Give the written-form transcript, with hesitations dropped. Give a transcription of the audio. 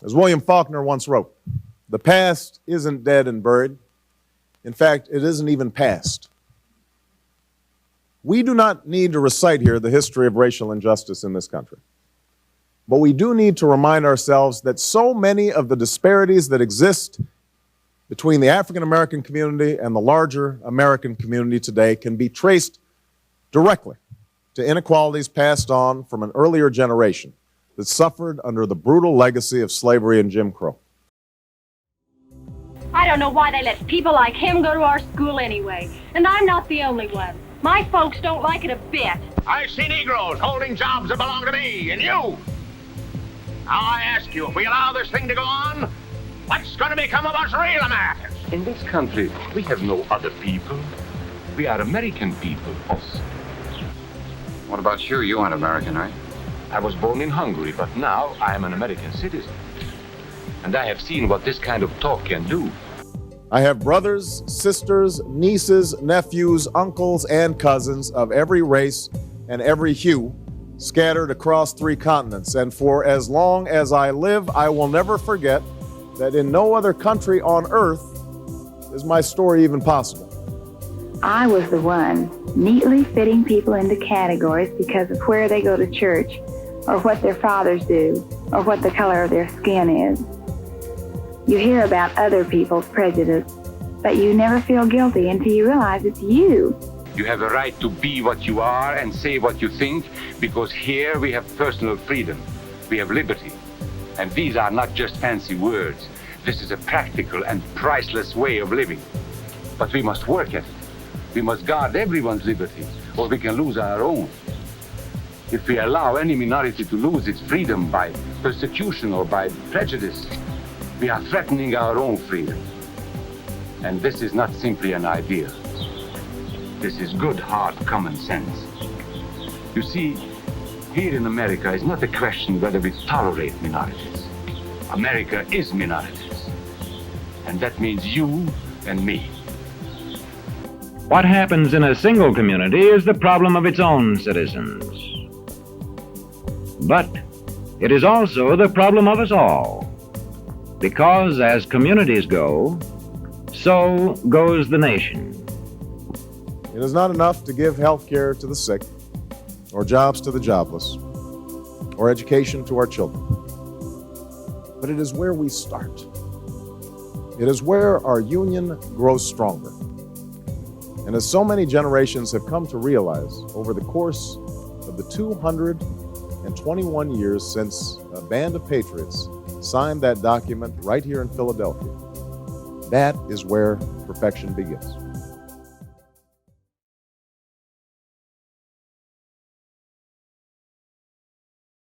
As William Faulkner once wrote, the past isn't dead and buried. In fact, it isn't even past. We do not need to recite here the history of racial injustice in this country. But we do need to remind ourselves that so many of the disparities that exist between the African American community and the larger American community today can be traced directly to inequalities passed on from an earlier generation that suffered under the brutal legacy of slavery and Jim Crow. I don't know why they let people like him go to our school anyway. And I'm not the only one. My folks don't like it a bit. I see Negroes holding jobs that belong to me and you. Now I ask you, if we allow this thing to go on, what's going to become of us real Americans? In this country, we have no other people. We are American people, us. What about you? You aren't American, right? I was born in Hungary, but now I am an American citizen. And I have seen what this kind of talk can do. I have brothers, sisters, nieces, nephews, uncles, and cousins of every race and every hue scattered across 3 continents. And for as long as I live, I will never forget that in no other country on earth is my story even possible. I was the one neatly fitting people into categories because of where they go to church, or what their fathers do, or what the color of their skin is. You hear about other people's prejudice, but you never feel guilty until you realize it's you. You have a right to be what you are and say what you think, because here we have personal freedom. We have liberty. And these are not just fancy words. This is a practical and priceless way of living. But we must work at it. We must guard everyone's liberty, or we can lose our own. If we allow any minority to lose its freedom by persecution or by prejudice, we are threatening our own freedom. And this is not simply an idea. This is good, hard common sense. You see, here in America is not a question whether we tolerate minorities. America is minorities. And that means you and me. What happens in a single community is the problem of its own citizens. But it is also the problem of us all, because as communities go, so goes the nation. It is not enough to give health care to the sick, or jobs to the jobless, or education to our children. But it is where we start. It is where our union grows stronger. And as so many generations have come to realize over the course of the 221 years since a band of patriots signed that document right here in Philadelphia, that is where perfection begins.